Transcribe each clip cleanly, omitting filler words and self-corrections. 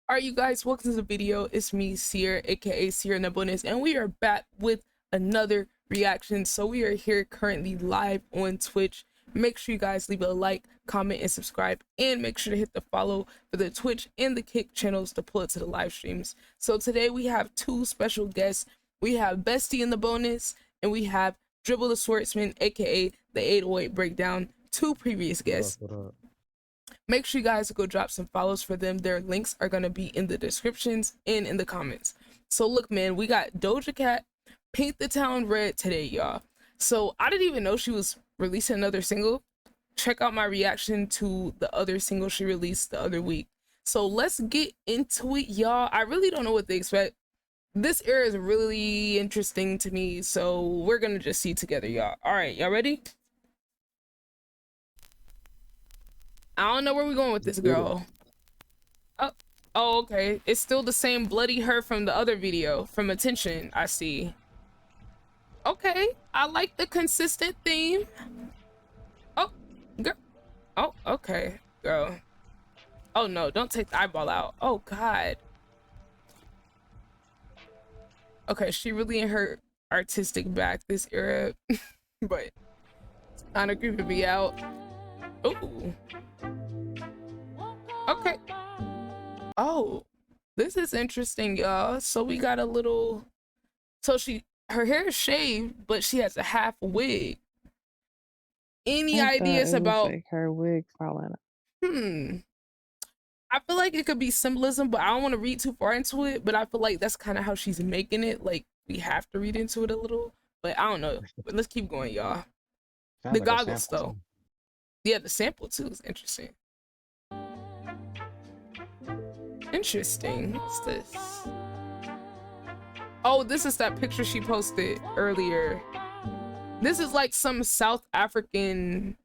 All right, you guys, welcome to the video. It's me, Seer, aka Seer Nabones, and we are back with another reaction. So we are here currently live on Twitch. Make sure you guys leave a like, comment, and subscribe, and make sure to hit the follow for the Twitch and the Kick channels to pull it to the live streams. So today we have two special guests. We have Bestie in the bonus, and we have Dribble the Swordsman, aka the 808 Breakdown. Two previous guests. What up? Make sure you guys go drop some follows for them. Their links are going to be in the descriptions and in the comments. So look, man, we got Doja Cat, Paint the Town Red today, y'all. So I didn't even know she was releasing another single. Check out my reaction to the other single she released the other week. So let's get into it, y'all. I really don't know what to expect. This era is really interesting to me, so we're going to just see together, y'all. All right, y'all ready? I don't know where we're going with this girl. Oh, okay. It's still the same bloody her from the other video, from Attention, I see. Okay, I like the consistent theme. Oh, girl. Oh, okay, girl. Oh no, don't take the eyeball out. Oh God. Okay, she really in her artistic back this era, but it's kind of creeping me out. Ooh. Okay. Oh, this is interesting, y'all. So we got a little, so her hair is shaved, but she has a half wig. Any ideas about like her wig falling out? I feel like it could be symbolism, but I don't want to read too far into it. But I feel like that's kind of how she's making it. Like we have to read into it a little, but I don't know. But let's keep going, y'all. The goggles, though. Yeah, the sample too is interesting. Interesting. What's this? Oh, this is that picture she posted earlier. This is like some South African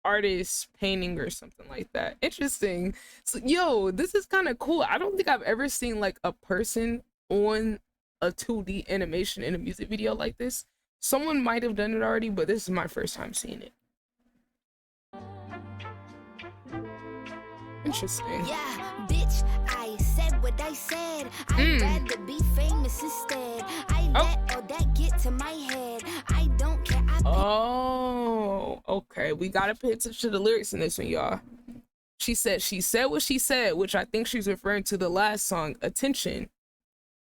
artist painting or something like that. Interesting. So, yo, this is kind of cool. I don't think I've ever seen like a person on a 2D animation in a music video like this. Someone might have done it already, but this is my first time seeing it. Interesting. Yeah, bitch, I said what I said. I'd rather be famous instead. I let all that get to my head. I don't care. Oh, okay. We gotta pay attention to the lyrics in this one, y'all. She said what she said, which I think she's referring to the last song, Attention,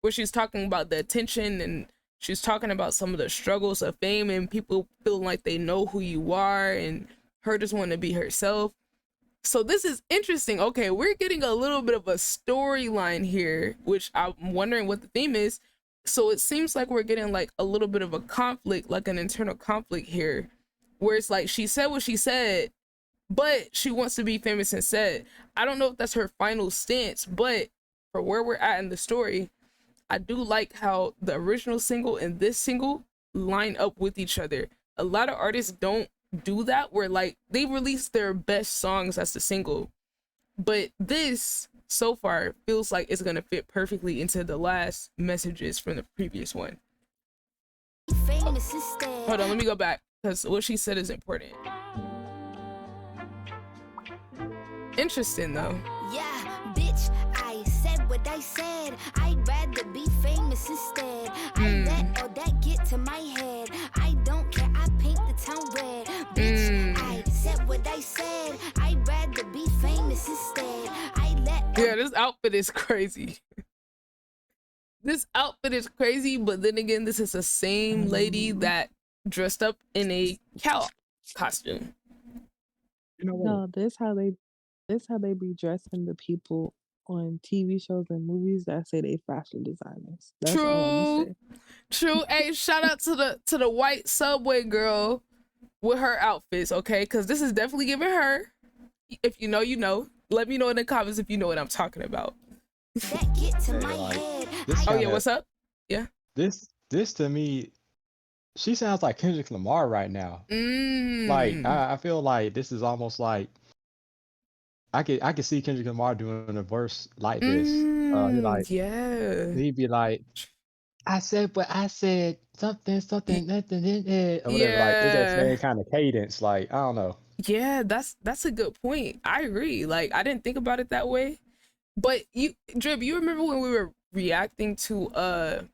where she's talking about the attention and she's talking about some of the struggles of fame and people feeling like they know who you are and her just wanting to be herself. So this is interesting. Okay, we're getting a little bit of a storyline here, which I'm wondering what the theme is. So it seems like we're getting like a little bit of a conflict, like an internal conflict here, where it's like she said what she said, but she wants to be famous instead. I don't know if that's her final stance, but for where we're at in the story, I do like how the original single and this single line up with each other. A lot of artists don't do that, where like they release their best songs as the single, but this so far feels like it's gonna fit perfectly into the last messages from the previous one. Hold on, let me go back because what she said is important. Interesting though. Yeah, bitch, I said what I said. I'd rather be famous instead. I let all that get to my head. I don't care. I paint the town red. Bitch, I said what I said. I'd rather be famous instead. Yeah, this outfit is crazy. This outfit is crazy, but then again, this is the same lady that dressed up in a cow costume. You know what? No, this how they be dressing the people on TV shows and movies that say they fashion designers. That's all I'm say. True. Hey, shout out to the white subway girl with her outfits, okay? Because this is definitely giving her. If you know, you know. Let me know in the comments if you know what I'm talking about. That get to my head. Oh yeah, what's up? Yeah. This to me, she sounds like Kendrick Lamar right now. Like I feel like this is almost like I could see Kendrick Lamar doing a verse like this. He'd be like, I said what I said, something, nothing, or whatever. Like it's that same kind of cadence. Like I don't know. Yeah, that's a good point. I agree. Like I didn't think about it that way. But Drip, you remember when we were reacting to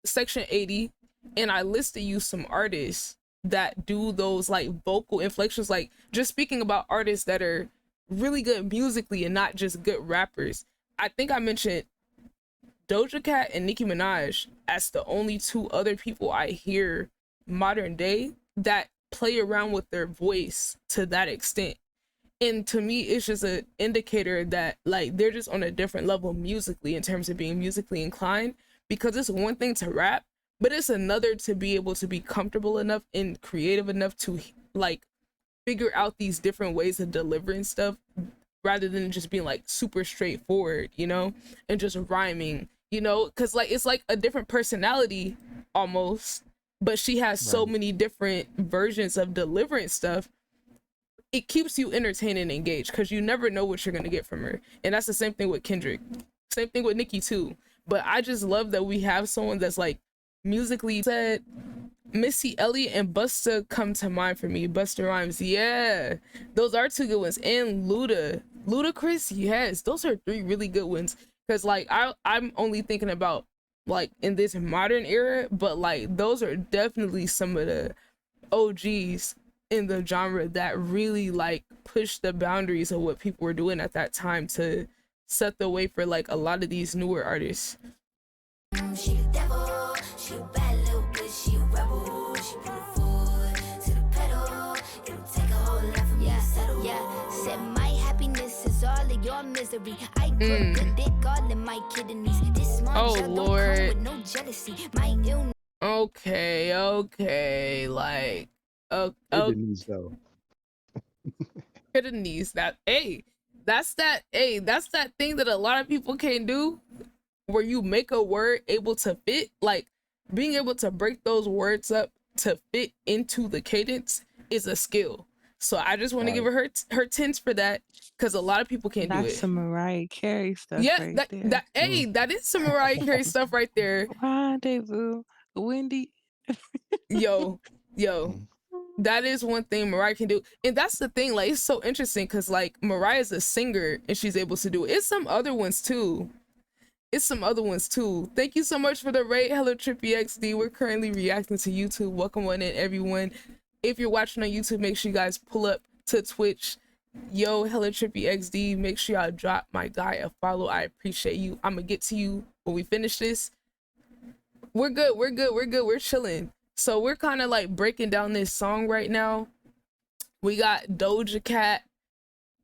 Section 80 and I listed you some artists that do those like vocal inflections, like just speaking about artists that are really good musically and not just good rappers. I think I mentioned Doja Cat and Nicki Minaj as the only two other people I hear modern day that play around with their voice to that extent. And to me, it's just an indicator that like they're just on a different level musically in terms of being musically inclined, because it's one thing to rap, but it's another to be able to be comfortable enough and creative enough to like figure out these different ways of delivering stuff rather than just being like super straightforward, you know, and just rhyming, you know, because like it's like a different personality almost, but she has so many different versions of delivering stuff. It keeps you entertained and engaged because you never know what you're going to get from her. And that's the same thing with Kendrick, same thing with Nicki too. But I just love that we have someone that's like musically said. Missy Elliott and Busta come to mind for me. Busta Rhymes, yeah, those are two good ones. And Ludacris, yes, those are three really good ones. Because like I'm only thinking about like in this modern era, but like those are definitely some of the OGs in the genre that really like pushed the boundaries of what people were doing at that time to set the way for like a lot of these newer artists. She the devil, she a bad little bitch, she a rebel, she put her foot to the pedal, it'll take a whole lot for me to settle. Yeah, said my happiness is all of your misery. I put good dick all in my kidneys. This small don't come with no jealousy. My illness. Okay, like Kidneys though. kidneys. That's that thing that a lot of people can't do, where you make a word able to fit, like being able to break those words up to fit into the cadence is a skill. So I just want to give her her tens for that, because a lot of people can't do it. That's some Mariah Carey stuff. Yeah, right that there. that is some Mariah Carey stuff right there. Rendezvous, Wendy. Yo, that is one thing Mariah can do. And that's the thing, like it's so interesting because like Mariah's a singer and she's able to do it. It's some other ones too. Thank you so much for the rate, Hello Trippy XD. We're currently reacting to YouTube. Welcome on in, everyone. If you're watching on YouTube, make sure you guys pull up to Twitch. Yo, Hello Trippy XD. Make sure y'all drop my guy a follow. I appreciate you. I'm gonna get to you when we finish this. We're good. We're chilling. So we're kind of like breaking down this song right now. We got Doja Cat.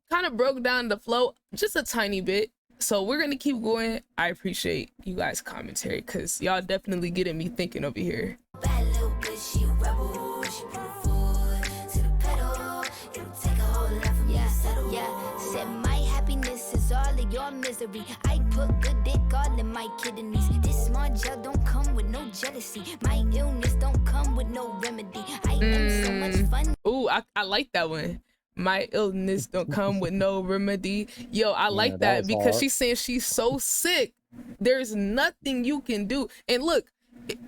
Kind of broke down the flow just a tiny bit. So we're gonna keep going. I appreciate you guys' commentary because y'all definitely getting me thinking over here. Bad little bitch, she a rebel, she put her foot to the pedal, it'll take a whole lot for me to settle. Yeah, said my happiness is all of your misery. I put good dick all in my kidneys. This small gel don't come with no jealousy. My illness don't come with no remedy. I am so much fun. Ooh, I like that one. My illness don't come with no remedy. Yo, I like that because she's saying she's so sick. There's nothing you can do. And look,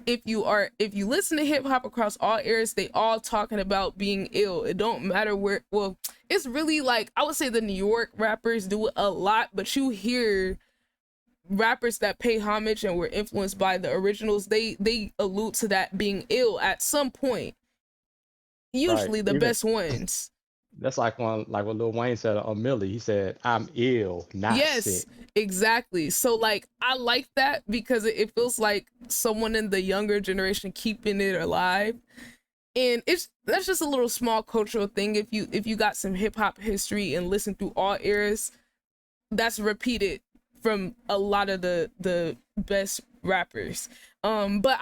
if you listen to hip hop across all eras, they all talking about being ill. It don't matter where. Well, it's really like I would say the New York rappers do it a lot, but you hear rappers that pay homage and were influenced by the originals, they allude to that being ill at some point. Usually the best ones. That's like what Lil Wayne said on Millie. He said, "I'm ill, not sick." Exactly. So like I like that because it feels like someone in the younger generation keeping it alive. And that's just a little small cultural thing. If you got some hip hop history and listen through all eras, that's repeated from a lot of the best rappers. But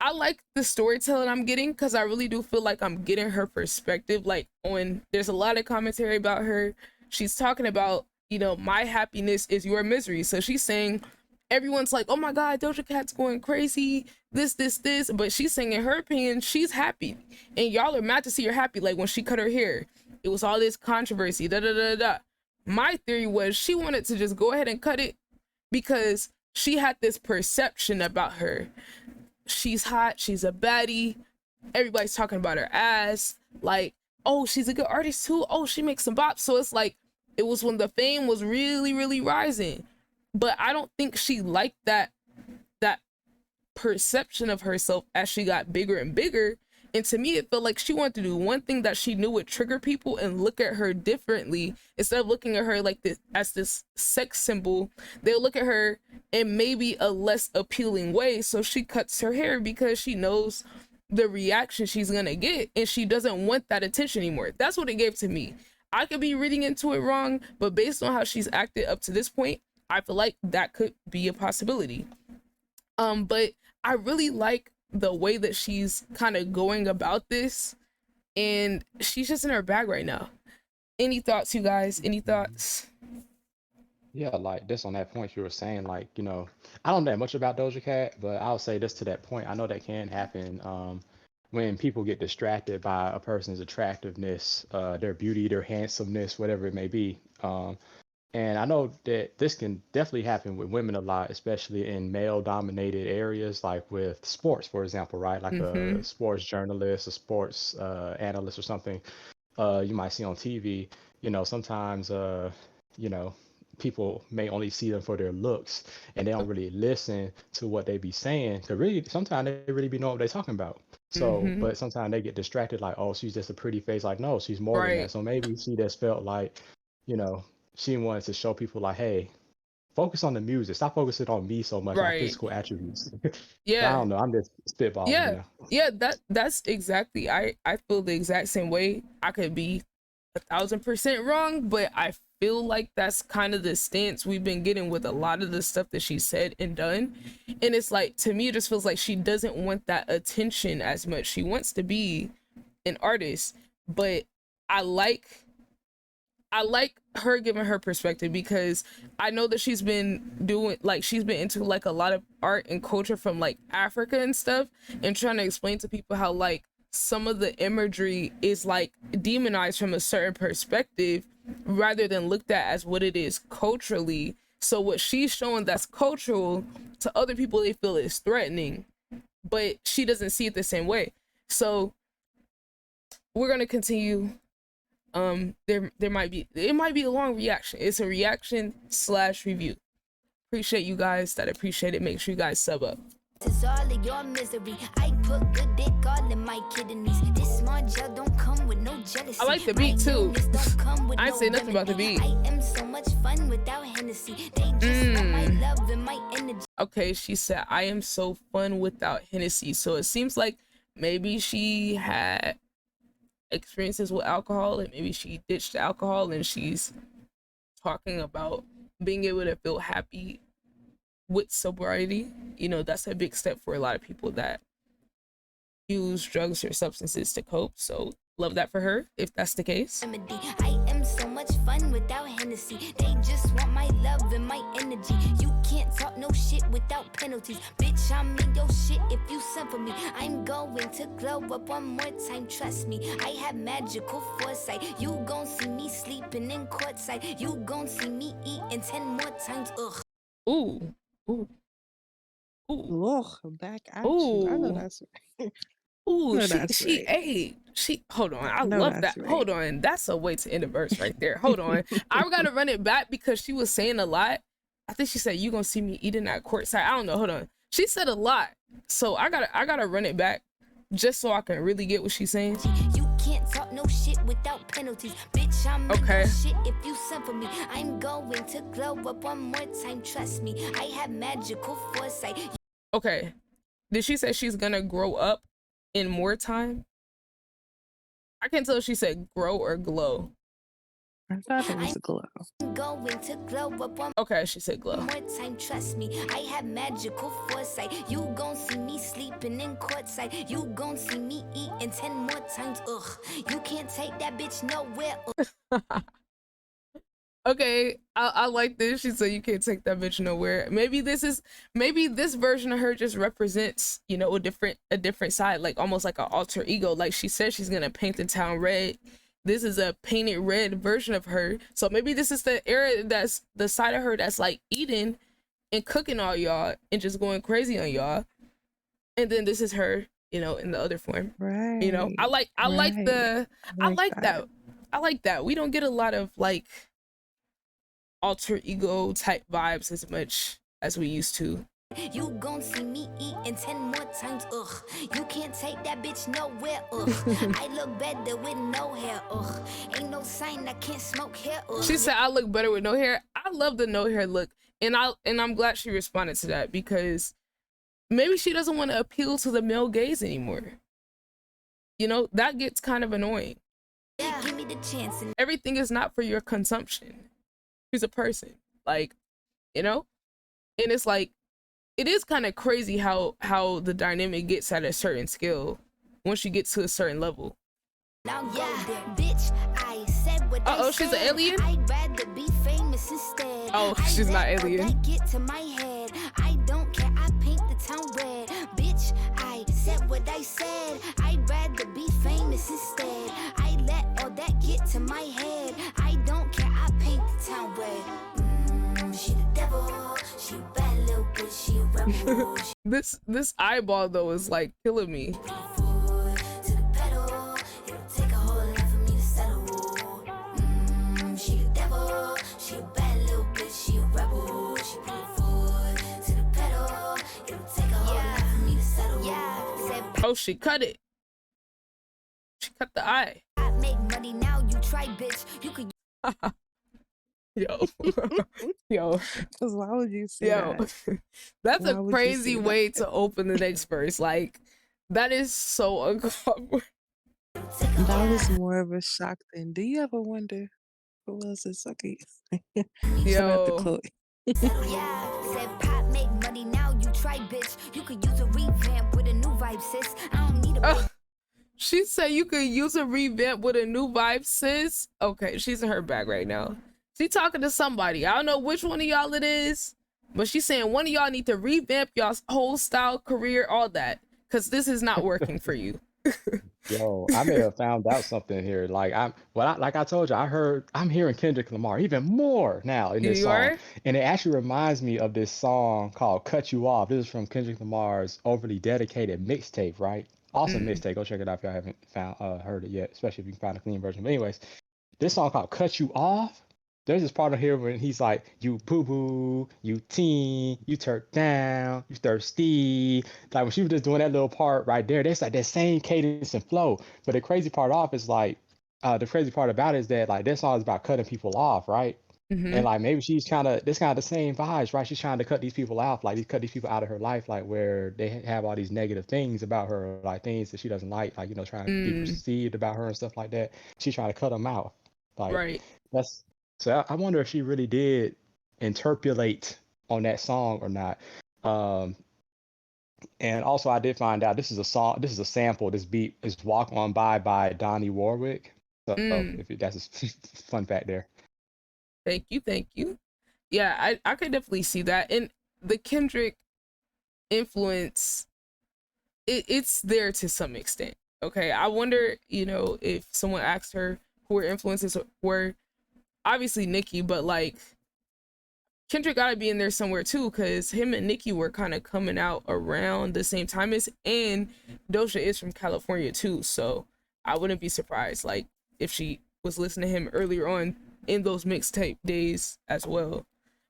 I like the storytelling I'm getting because I really do feel like I'm getting her perspective. Like there's a lot of commentary about her. She's talking about, you know, my happiness is your misery. So she's saying everyone's like, oh my God, Doja Cat's going crazy. This. But she's saying in her opinion, she's happy. And y'all are mad to see her happy. Like when she cut her hair, it was all this controversy. My theory was she wanted to just go ahead and cut it because she had this perception about her. She's hot, she's a baddie, everybody's talking about her ass, like, oh, she's a good artist too, oh, she makes some bops. So it's like It was when the fame was really, really rising. But I don't think she liked that perception of herself as she got bigger and bigger. And to me, it felt like she wanted to do one thing that she knew would trigger people and look at her differently. Instead of looking at her like this as this sex symbol, they'll look at her in maybe a less appealing way. So she cuts her hair because she knows the reaction she's gonna get, and she doesn't want that attention anymore. That's what it gave to me. I could be reading into it wrong, but based on how she's acted up to this point, I feel like that could be a possibility. But I really like the way that she's kind of going about this, and she's just in her bag right now. Any thoughts, you guys? Any thoughts? Yeah, like this on that point you were saying, like, I don't know that much about Doja Cat, but I'll say this to that point. I know that can happen when people get distracted by a person's attractiveness, their beauty, their handsomeness, whatever it may be. And I know that this can definitely happen with women a lot, especially in male-dominated areas, like with sports, for example, right? Like a sports journalist, a sports analyst or something you might see on TV. Sometimes, people may only see them for their looks, and they don't really listen to what they be saying. Cause really, sometimes they really be knowing what they're talking about. So, but sometimes they get distracted, like, oh, she's just a pretty face. Like, no, she's more than that. So maybe she just felt like, she wanted to show people like, hey, focus on the music. Stop focusing on me so much on physical attributes. Yeah. I don't know. I'm just spitballing. Yeah. Yeah. That's exactly. I feel the exact same way. I could be 1,000% wrong, but I feel like that's kind of the stance we've been getting with a lot of the stuff that she said and done. And it's like, to me, it just feels like she doesn't want that attention as much. She wants to be an artist, but I like her giving her perspective, because I know that she's been into like a lot of art and culture from like Africa and stuff, and trying to explain to people how like some of the imagery is like demonized from a certain perspective rather than looked at as what it is culturally. So what she's showing that's cultural, to other people they feel is threatening, but she doesn't see it the same way. So we're gonna continue. It might be a long reaction. It's a reaction / review. Appreciate you guys that appreciate it. Make sure you guys sub up. It's all of your misery. I put good dick all in my kidneys. This small gel don't come with no jealousy. I like the beat too. I ain't say nothing about the beat. I am so much fun without Hennessy. They just want my love and my energy. Okay, she said I am so fun without Hennessy. So it seems like maybe she had experiences with alcohol, and maybe she ditched alcohol, and she's talking about being able to feel happy with sobriety. That's a big step for a lot of people that use drugs or substances to cope. So love that for her if that's the case. I am so much fun without Hennessy. They just want my love and my energy. You can't talk no shit without penalties. Bitch, I'm in your shit if you send for me. I'm going to glow up one more time, trust me. I have magical foresight. You gon' see me sleeping in courtside. You gon' see me eating 10 more times. Ugh. Ooh. Ooh. Ooh. Ugh, back at you. I know that's right. Ooh, No, she ate. Hold on. I No, love that's that. right. Hold on. That's a way to end a verse right there. Hold on. I gotta run it back because she was saying a lot. I think she said, you gonna see me eating at courtside. I don't know. Hold on. She said a lot. So I gotta run it back just so I can really get what she's saying. You can't talk no shit without penalties. Bitch, I'm in your shit if you send for me. I'm going to glow up one more time, trust me. I have magical foresight. Okay. Did she say she's gonna grow up in more time? I can't tell if she said grow or glow. I thought it was a glow. I'm going to glow up one Okay, she said glow. more time, trust me. I have magical foresight. You gon' see me sleeping in courtside. You gon' see me eating 10 more times. Ugh, you can't take that bitch nowhere. Okay, I like this. She said you can't take that bitch nowhere. Maybe this version of her just represents, a different side, like almost like an alter ego. Like she said she's gonna paint the town red. This is a painted red version of her. So maybe this is the era, that's the side of her that's like eating and cooking all y'all and just going crazy on y'all. And then this is her, in the other form. Right. I like that. I like that. We don't get a lot of like alter ego type vibes as much as we used to. You gon' see me eating 10 more times, ugh. You can't take that bitch nowhere, ugh. I look better with no hair, ugh. Ain't no sign I can't smoke hair, ugh. She said I look better with no hair. I love the no hair look, and I'm glad she responded to that, because maybe she doesn't want to appeal to the male gaze anymore. You know, that gets kind of annoying. Yeah, give me the chance. Everything is not for your consumption. She's a person, like, you know, and it's like, it is kind of crazy how the dynamic gets at a certain scale once you get to a certain level. Now yeah, bitch, I said what I she's an said. alien? I'd rather be famous instead. Oh, she's not alien. I get to my head. I don't care, I paint the town red. Bitch, I said what I said. I'd rather be famous instead. I let all that get to my head. I don't care, I paint the town red. She the devil, she a bad little bitch, she a rebel. This eyeball though is like killing me. Oh, she cut it. She cut the eye. I make money now, you try, bitch. You could. Yo. Yo. Because why would you say that? That's Why a would you crazy say way that? to open the next verse. Like, that is so uncomfortable. That was more of a shock than, do you ever wonder who else is sucking? Shout out to Yo. Chloe. Yeah, said pop make money now, you try, bitch. You could use a revamp with a new vibe, sis. I don't need a She said you could use a revamp with a new vibe, sis. Okay, she's in her bag right now. She talking to somebody. I don't know which one of y'all it is, but she's saying one of y'all need to revamp y'all's whole style, career, all that, because this is not working for you. Yo, I may have found out something here. Like like I told you, I'm hearing Kendrick Lamar even more now in this You song. are? And it actually reminds me of this song called Cut You Off. This is from Kendrick Lamar's overly dedicated mixtape, right? Awesome mixtape. Go check it out if y'all haven't heard it yet, especially if you can find a clean version. But anyways, this song called Cut You Off. There's this part of here when he's like, you boo-boo, you teen, you turned down, you thirsty. Like when she was just doing that little part right there, that's like that same cadence and flow. But the crazy part is like, the crazy part about it is that like this song is about cutting people off, right? And like maybe she's kind of the same vibes, right? She's trying to cut these people off, like cut these people out of her life, like where they have all these negative things about her, like things that she doesn't like, you know, trying to be perceived about her and stuff like that. She's trying to cut them out. Like Right. that's so I wonder if she really did interpolate on that song or not. And also I did find out this is a sample. This beat is Walk On by Donnie Warwick. So if that's a fun fact there. Thank you. Yeah, I could definitely see that. And the Kendrick influence, it's there to some extent. Okay, I wonder, you know, if someone asked her who her influences were, obviously Nicki, but like Kendrick gotta be in there somewhere too, because him and Nicki were kind of coming out around the same time as, and Doja is from California too, so I wouldn't be surprised like if she was listening to him earlier on in those mixtape days as well.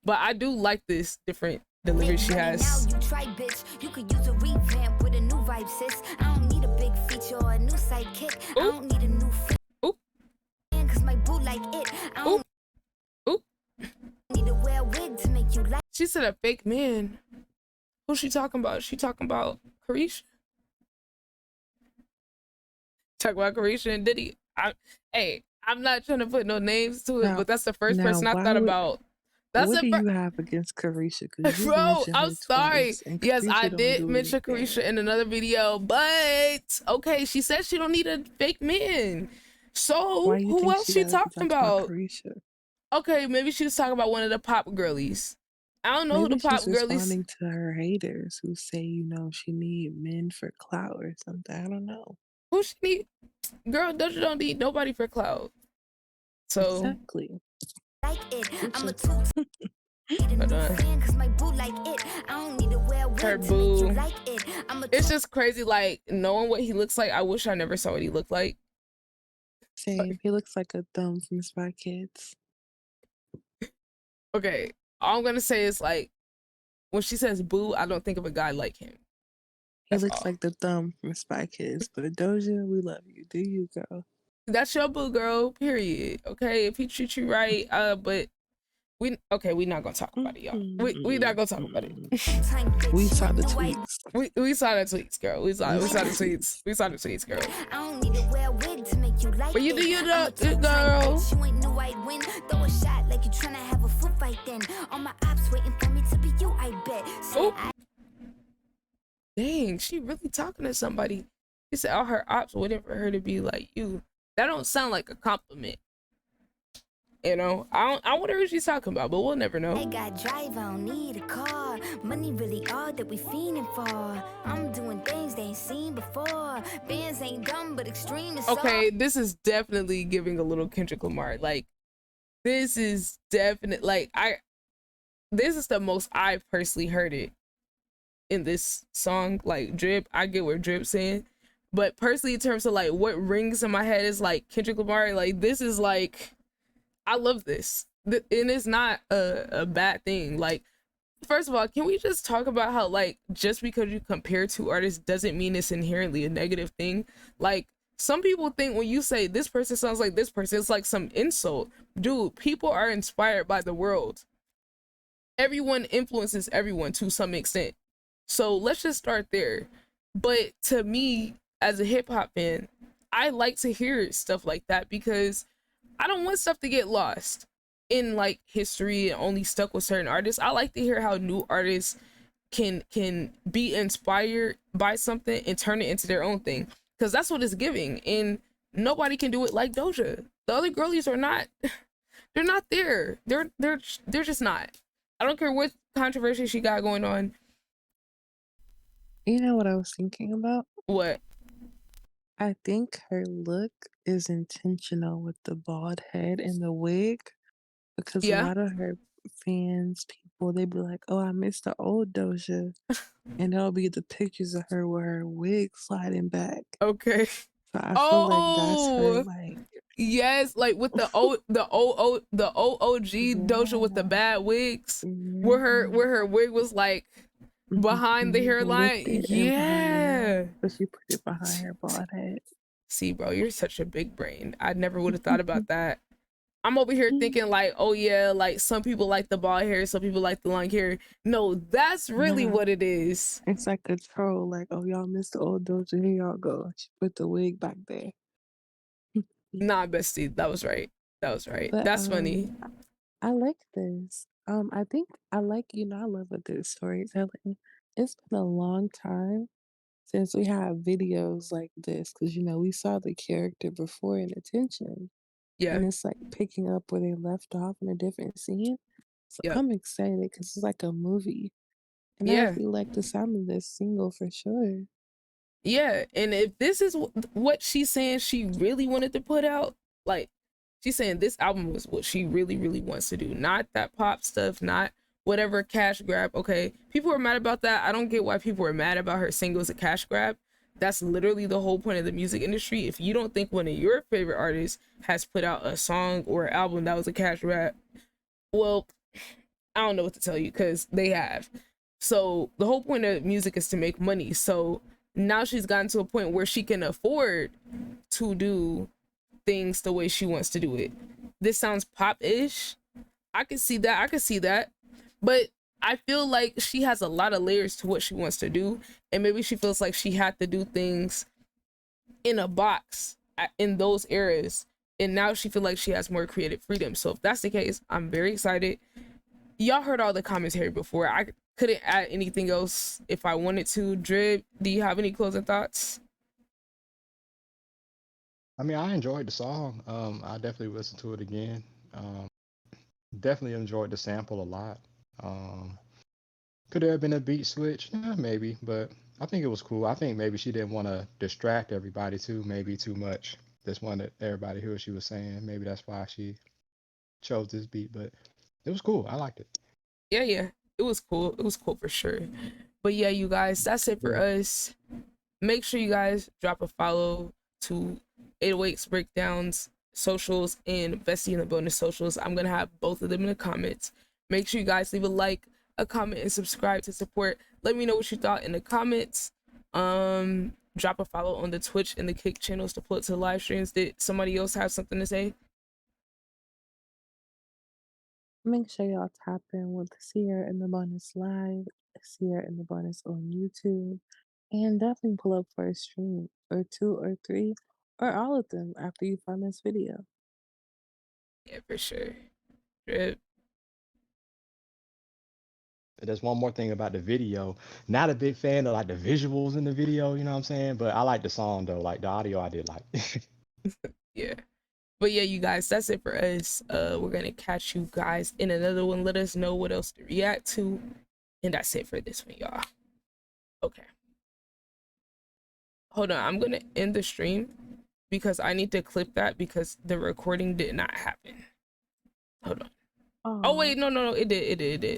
But I do like this different delivery she has. Now you try, bitch. You could use a revamp with a new vibe, sis. I don't need a big feature or a new sidekick. I don't need a new cause my boo like it. I don't need to wear a wig to make you like. She said a fake man. Who's she talking about? She talking about Carisha? Talk about Carisha and Diddy. I'm not trying to put no names to it, but that's the first person I thought about. What do you have against Carisha? Bro, I'm sorry. Yes, I did mention Carisha in another video, but okay, she said she don't need a fake man. So who else she talking about? Okay, maybe she was talking about one of the pop girlies. I don't know who the pop girlies. Responding to her haters who say, you know, she need men for clout or something. I don't know. Who she need? Girl, Doja don't need nobody for clout. So exactly. Like it. I'm a cause my boo like it. I don't need to wear wig her to make you boo. like it. It's just crazy, like knowing what he looks like. I wish I never saw what he looked like. Same. He looks like a thumb from Spy Kids. Okay, all I'm gonna say is like when she says boo, I don't think of a guy like him. He That's looks all. like the thumb from Spy Kids, but Doja, we love you. Do you, girl? That's your boo, girl. Period. Okay, if he treats you right, but we not gonna talk about it, y'all. We not gonna talk about it. We saw the tweets. we saw the tweets, girl. We saw the tweets. We saw the tweets, girl. I don't need to wear a wig to make you like But you do it. your I'm a girl. bitch, you ain't knew I'd win. Throw a shot like you tryna have a foot fight then. All my ops waiting for me to be you, I bet. Oh. Dang, she really talking to somebody. She said all her ops waiting for her to be like you. That don't sound like a compliment. You know, I wonder who she's talking about, but we'll never know. I got drive, I don't need a car. Money really all that we fiending for. I'm doing things they ain't seen before. Bands ain't dumb, but extreme is Okay, this is definitely giving a little Kendrick Lamar. Like, this is definite. Like, this is the most I've personally heard it in this song. Like, Drip, I get what Drip's saying, but personally, in terms of like what rings in my head is like Kendrick Lamar. Like, this is like, I love this, and it's not a bad thing. Like, first of all, can we just talk about how like just because you compare two artists doesn't mean it's inherently a negative thing? Like, some people think when you say this person sounds like this person, it's like some insult. Dude, people are inspired by the world. Everyone influences everyone to some extent. So let's just start there. But to me, as a hip hop fan, I like to hear stuff like that because I don't want stuff to get lost in like history and only stuck with certain artists. I like to hear how new artists can be inspired by something and turn it into their own thing, because that's what it's giving. And nobody can do it like Doja. The other girlies are not. They're not there. They're just not. I don't care what controversy she got going on. You know what I was thinking about? What? I think her look is intentional with the bald head and the wig, because a Yeah. lot of her fans, people, they be like, "Oh, I miss the old Doja," and there'll be the pictures of her with her wig sliding back. Okay. So I feel like that's her, Oh, like, yes, like with the OOG Doja with the bad wigs, where her wig was like behind the hairline. lifted and behind the Yeah. hair, but she put it behind her bald head. See, bro, you're such a big brain. I never would have thought about that. I'm over here thinking like, oh yeah, like some people like the bald hair, some people like the long hair. No, that's really Nah, what it is. it's like a troll, like, "Oh, y'all missed the old Doja, here y'all go." She put the wig back there. Nah, Bestie, that was right. That was right. But That's funny. I like this. I think I like, I love a good storytelling. It's been a long time since we had videos like this, because we saw the character before in Attention, Yeah. and it's like picking up where they left off in a different scene. So Yeah. I'm excited because it's like a movie, and I Yeah. actually like the sound of this single for sure. Yeah, and if this is what she's saying she really wanted to put out, like she's saying this album was what she really, really wants to do, not that pop stuff, not whatever cash grab. Okay, people are mad about that. I don't get why people are mad about her singles a cash grab. That's literally the whole point of the music industry. If you don't think one of your favorite artists has put out a song or album that was a cash grab, well, I don't know what to tell you, because they have. So the whole point of music is to make money. So now she's gotten to a point where she can afford to do things the way she wants to do it. This sounds pop-ish. I can see that. But I feel like she has a lot of layers to what she wants to do. And maybe she feels like she had to do things in a box in those eras. And now she feels like she has more creative freedom. So if that's the case, I'm very excited. Y'all heard all the commentary before. I couldn't add anything else if I wanted to. Drip, do you have any closing thoughts? I mean, I enjoyed the song. I definitely listened to it again. Definitely enjoyed the sample a lot. Could there have been a beat switch? Yeah, maybe, but I think it was cool. I think maybe she didn't want to distract everybody too, maybe too much. Just wanted everybody to hear what she was saying. Maybe that's why she chose this beat, but it was cool. I liked it. Yeah. It was cool. It was cool for sure. But yeah, you guys, that's it for us. Make sure you guys drop a follow to 808's Breakdowns socials and Bestie in the Bonus socials. I'm going to have both of them in the comments. Make sure you guys leave a like, a comment, and subscribe to support. Let me know what you thought in the comments. Drop a follow on the Twitch and the Kick channels to pull it to the live streams. Did somebody else have something to say? Make sure y'all tap in with Sierra in the bonus live, Sierra in the bonus on YouTube, and definitely pull up for a stream or 2 or 3 or all of them after you find this video. Yeah, for sure. Drip. There's one more thing about the video. Not a big fan of like the visuals in the video, you know what I'm saying? But I like the song though. Like the audio I did like. Yeah. But yeah, you guys, that's it for us. We're gonna catch you guys in another one. Let us know what else to react to. And that's it for this one, y'all. Okay. Hold on, I'm gonna end the stream because I need to clip that because the recording did not happen. Hold on. Oh wait, no, it did.